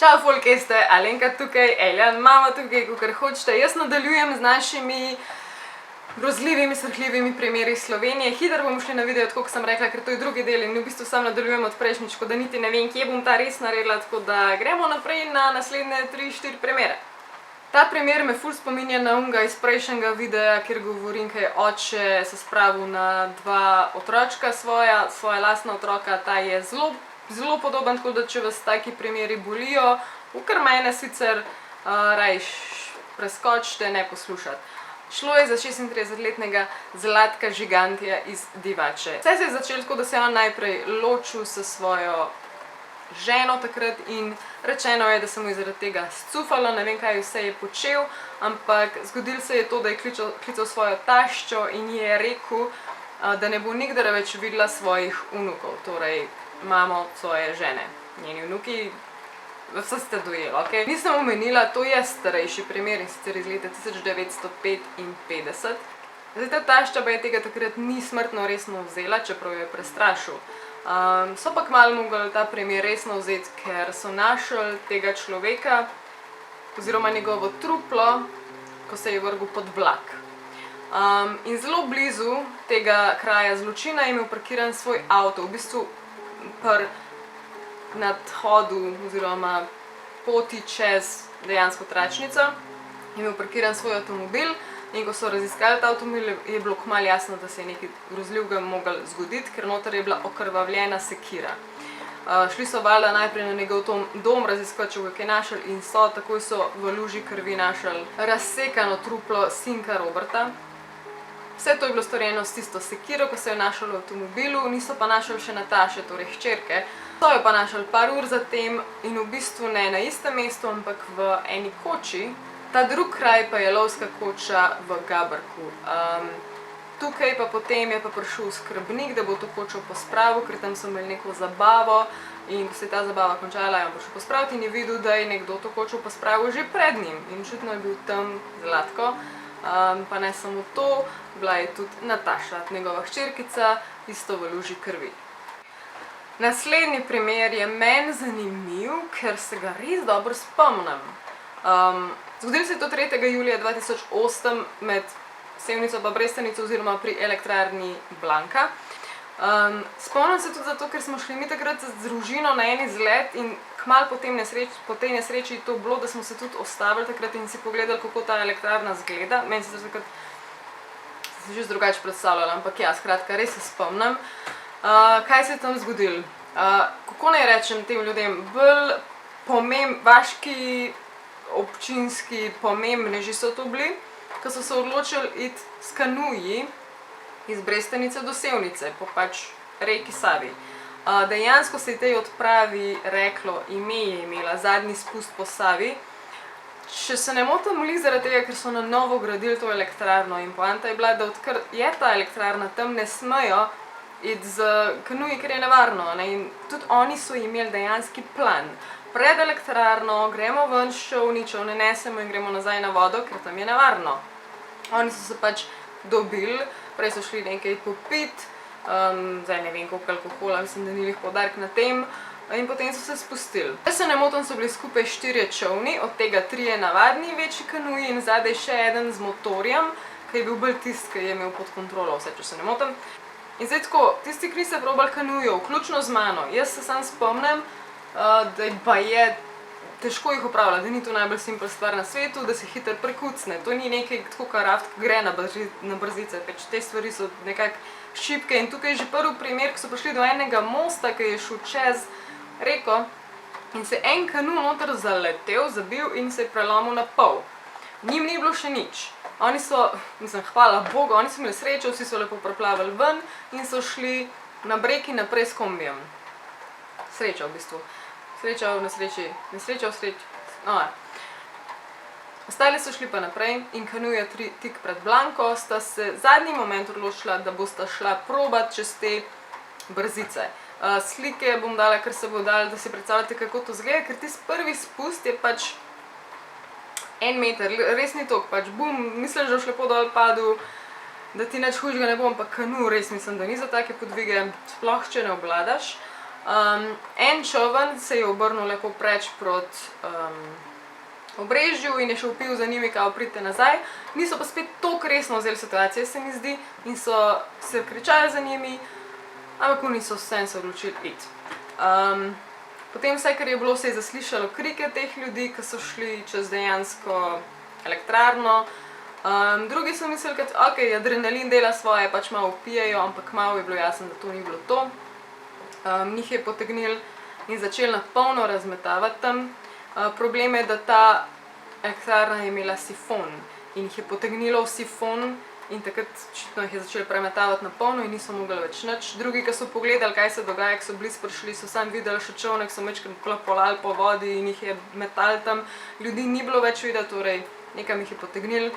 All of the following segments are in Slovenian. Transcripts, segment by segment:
Čau, folk, ste Alenka tukaj, Eljan, mama tukaj, kakor hočete. Jaz nadaljujem z našimi grozljivimi, srhljivimi primeri iz Slovenije. Hitro bomo šli na video, tako kot sem rekla, ker to je drugi del in v bistvu sam nadaljujem od prejšnjič, tako da niti ne vem, kje bom ta res naredila, tako da gremo naprej na naslednje 3-4 primere. Ta primer me ful spominja na unga iz prejšnjega videa, kjer govorim, kaj je oče se spravil na dva otročka svoja lastna otroka. Ta je zelo podoben, tako da če vas taki primeri bolijo, kar mene sicer rajš preskočite, ne poslušati. Šlo je za 36-letnega Zlatka Žigantija iz Divače. Vse se je začelo tako, da se je on najprej ločil s svojo ženo takrat in rečeno je, da se mu je zaradi tega scufalo, ne vem kaj vse je počel, ampak zgodilo se je to, da je klical svojo taščo in ji je rekel, da ne bo nikdar več videla svojih vnukov, torej mamo svoje žene. Njeni vnuki, vse ste dojeli, ok? Nisem omenila, to je starejši primer in sicer iz leta 1955. Zdaj, ta tašča pa je tega takrat ni smrtno resno vzela, čeprav jo je prestrašil. So pa kmalu mogli ta primer resno vzeti, ker so našli tega človeka oziroma njegovo truplo, ko se je vrgel pod vlak. In zelo blizu tega kraja zločina je imel parkiran svoj avto, v bistvu pri nadhodu oziroma poti čez dejansko tračnico je imel parkiran svoj avtomobil in ko so raziskali ta avtomobil, je bilo kmalu jasno, da se je nekaj grozljivega moglo zgoditi, ker noter je bila okrvavljena sekira. Šli so valjda najprej na njegov dom raziskovati, če bo kaj našli, in takoj so v luži krvi našli razsekano truplo sinka Roberta. Vse to je bilo storjeno s tisto sekiro, ko se je našel v avtomobilu, niso pa našli še Nataše, torej hčerke. So jo pa našli par ur zatem in v bistvu ne na istem mestu, ampak v eni koči. Ta drug kraj pa je lovska koča v Gabrku. Tukaj pa potem je pa prišel skrbnik, da bo to kočo pospravil, ker tam so imeli neko zabavo in ko se je ta zabava končala, je on prišel pospraviti in je videl, da je nekdo to kočo pospravil že pred njim. In očitno je bil tam Zlatko. Pa ne samo to, bila je tudi Nataša, njegova hčerkica, isto v luži krvi. Naslednji primer je meni zanimiv, ker se ga res dobro spomnim. Zgodilo se je to 3. julija 2008 med Sevnico pa Brestanico oziroma pri elektrarni Blanka. Spomnim se tudi zato, ker smo šli mi takrat z družino na en izlet in kmalu po tej nesreči je to bilo, da smo se tudi ustavili takrat in si pogledali, kako ta elektrarna izgleda. Meni se takrat že drugače predstavljala, ampak ja, skratka, res se spomnim. Kaj se je tam zgodilo? Kako naj rečem tem ljudem? Bolj vaški občinski pomembneži so to bili, ko so se odločili iti s kanuji iz Brestanice do Sevnice, po pač reki Savi. Dejansko se je tej odpravi reklo, ime je imela Zadnji spust po Savi. Če se ne motim, zaradi tega, ker so na novo gradili to elektrarno in poanta je bila, da odkar je ta elektrarna, tam ne smejo iti z kanuji, ker je nevarno. In tudi oni so imeli dejanski plan. Pred elektrarno gremo ven s čolni, čolne nesemo in gremo nazaj na vodo, ker tam je nevarno. Oni so se pač dobili, prej so šli nekaj popiti, zdaj ne vem koliko alkohola, mislim, da ni lih poudarek na tem, in potem so se spustili. Če se ne motim, so bili skupaj 4 čolni, od tega 3 navadni večji kanuji in zadaj še eden z motorjem, ki je bil bolj tisti, ki je imel pod kontrolo vse, če se ne motim. In zdaj tako, tisti, ki niste probali kanujev, vključno z mano, jaz se sam spomnim, da pa je težko jih upravljati, da ni to najbolj simpel stvar na svetu, da se hitro prekucne. To ni nekaj tako, kar raft gre na brzice, pač te stvari so nekako šibke. In tukaj je že prvi primer, ko so prišli do enega mosta, ki je šel čez reko in se en kanu noter zaletel, zabil in se je prelomil na pol. Njim ni bilo še nič. Oni so, mislim, hvala Bogu, oni so imeli srečo, vsi so lepo preplavili ven in so šli na breki naprej s kombijem. Sreča v bistvu. Sreča v nesreči, nesreča v sreči. Ostali so šli pa naprej in kanuja tik pred Blanko sta se zadnji moment odločila, da bosta šla probat čez te brzice. Slike bom dala, ker se bo dala, da si predstavljate, kako to zgleda, ker tisti prvi spust je pač 1 meter, res ni toliko, pač bum, misliš, da boš lepo dol padel, da ti nič hujšega ne bo, ampak kanu res mislim, da ni za take podvige, sploh če ne obvladaš. En čoln se je obrnil lepo preč proti obrežju in je šel pil za njimi, kao pridite nazaj. Niso pa spet toliko resno vzeli situacije, se mi zdi, in so se kričali za njimi, ampak oni so se odločili iti. Potem vse, kar je bilo, se je zaslišalo krike teh ljudi, ki so šli čez dejansko elektrarno. Drugi so mislili, da ok, adrenalin dela svoje, pač malo pijejo, ampak malo je bilo jasno, da to ni bilo to. Njih je potegnil in začel na polno razmetavati tam. Problem je, da ta elektrarna je imela sifon in jih je potegnilo v sifon in takrat očitno jih je začel premetavati na polno in niso mogli več nič. Drugi, ki so pogledali, kaj se dogaja, ko so blizu prišli, so sam videli še čolnek, so večkrat klapolali po vodi in jih je metal tam. Ljudi ni bilo več videti, torej nekam jih je potegnil.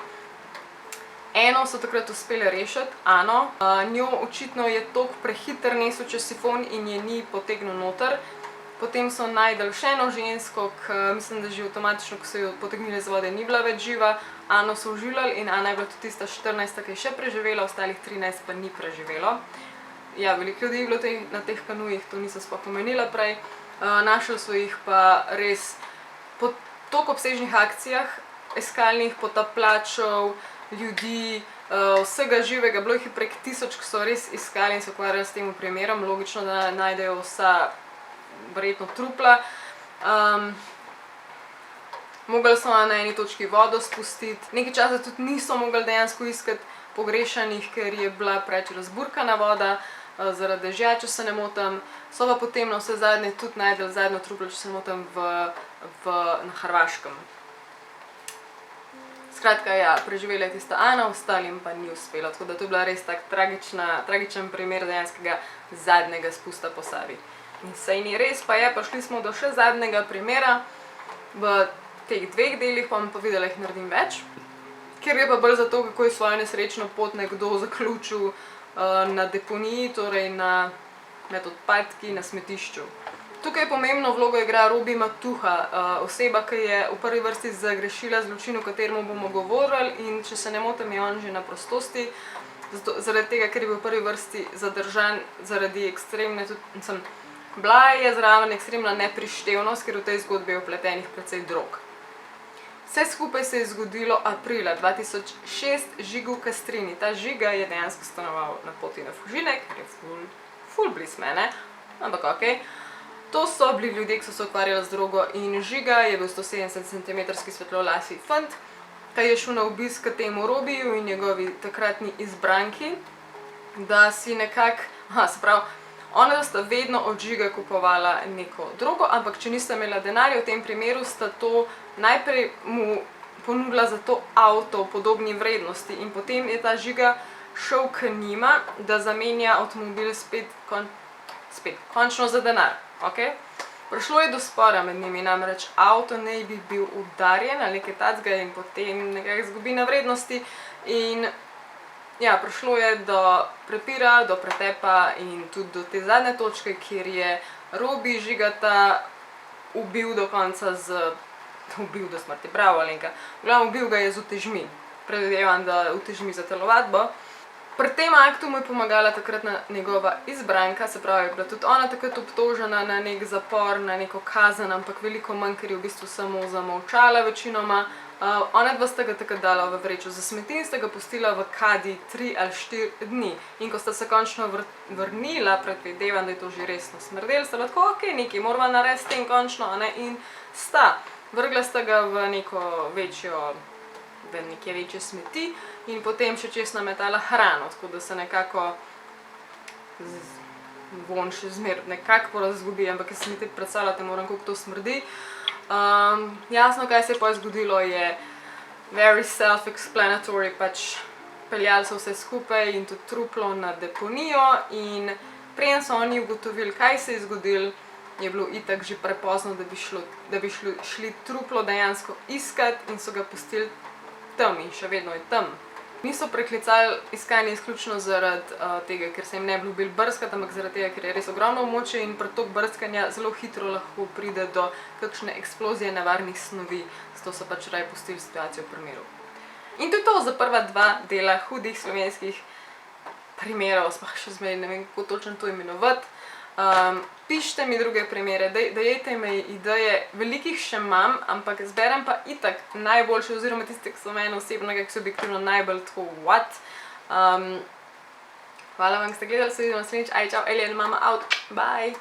Eno so takrat uspeli rešiti, Ano. Njo očitno je toliko prehiter nesel čez sifon in je ni potegnil noter. Potem so najdeli še eno žensko, ki mislim, da že avtomatično, ko so jo potegnili z vode, ni bila več živa. Ano so oživljali in Ana je bila tudi tista 14, ki je še preživela, ostalih 13 pa ni preživelo. Ja, veliko ljudi je bilo na teh kanujih, to nisem sploh omenila prej. Našli so jih pa res po toliko obsežnih akcijah, iskalnih potapljačev, ljudi, vsega živega. Bilo jih je prek 1000, ki so res iskali in se ukvarjali s tem primerom. Logično, da najdejo vsa verjetno trupla. Mogli so na eni točki vodo spustiti. Nekaj časa tudi niso mogli dejansko iskati pogrešanih, ker je bila preveč razburkana voda, zaradi dežja, če se ne motim. So pa potem na vse zadnje tudi najdeli zadnjo truplo, če se ne motim, na Hrvaškem. Skratka, ja, preživela je tista Ana, ostalim pa ni uspelo. Tako da to je bila res tak tragičen primer dejanskega zadnjega spusta po Savi. In saj ni res, pa je, prišli smo do še zadnjega primera. V teh dveh delih pa bom pa videla, jih naredim več. Ker je pa bolj zato, kako je svojo nesrečno pot nekdo zaključil na deponiji, torej med odpadki na smetišču. Tukaj je pomembno vlogo igra Robi Matuha, oseba, ki je v prvi vrsti zagrešila zločin, o katerem bomo govorili, in če se ne motim, je on že na prostosti, zaradi tega, ker je bil v prvi vrsti zadržan zaradi ekstremne, bila je zraven ekstremna neprištevnost, ker v tej zgodbi je vpletenih precej drog. Vse skupaj se je zgodilo aprila 2006 Žigu Kastrini. Ta Žiga je dejansko stanoval na poti na Fužinek, ker je ful blizu mene, ampak okej. To so bili ljudje, ki so se ukvarjali z drogo, in Žiga je bil 170 cm svetlolasi fant, ki je šel na obisk k temu Robiju in njegovi takratni izbranki, da si nekako, se pravi, ona sta vedno od Žiga kupovala neko drogo, ampak če nista imela denarja, v tem primeru sta to najprej mu ponudila za to avto v podobni vrednosti in potem je ta Žiga šel k njima, da zamenja avtomobil spet končno za denar. Prišlo je do spora med njimi, namreč avto naj bi bil udarjen ali nekaj takega in potem nekako izgubi na vrednosti in ja, prišlo je do prepira, do pretepa in tudi do te zadnje točke, kjer je Robi Žigata ubil do konca ubil do smrti, bravo Alenka, ubil ga je z utežmi, predvidevam, da utežmi za telovadbo. Pri tem aktu mu je pomagala takratna njegova izbranka, se pravi, je bila tudi ona takrat obtožena na nek zapor, na neko kazen, ampak veliko manj, ker je v bistvu samo zamolčala večinoma. Ona dva sta ga takrat dala v vrečo za smeti in sta ga pustila v kadi 3 ali 4 dni. In ko sta se končno vrnila, predvidevam, da je to že resno smrdelo, sta lahko, ok, nekaj morava narediti s tem končno, in sta. Vrgla sta ga v neko neke večje smeti in potem še čez nametala hrano, tako da se nekako von še zmer nekako razgubi, ampak jaz se mi te predstavljate, moram, koliko to smrdi. Jasno, kaj se je pa zgodilo, je very self-explanatory, pač peljali so vse skupaj in tudi truplo na deponijo in preden so oni ugotovili, kaj se je zgodilo, je bilo itak že prepozno, da bi šli truplo dejansko iskati in so ga pustili tam in še vedno je tam. Niso preklicali iskanje izključno zaradi tega, ker se jim ne bi ljubili brskati, ampak zaradi tega, ker je res ogromno območje in pri toku brskanja zelo hitro lahko pride do kakšne eksplozije nevarnih snovi, zato so pač raje pustili situacijo v primeru. In to je to za prva dva dela hudih slovenskih primerov, sploh še zmeraj ne vem, kako točno to imenovati. Pišite mi druge primere, dajte mi ideje, velikih še imam, ampak zberem pa itak najboljše oziroma tiste, ki so meni osebnega, ki so objektivno najbolj tako what. Hvala vam, ki ste gledali, se vidimo naslednjič, čau, Alien Mama out, bye!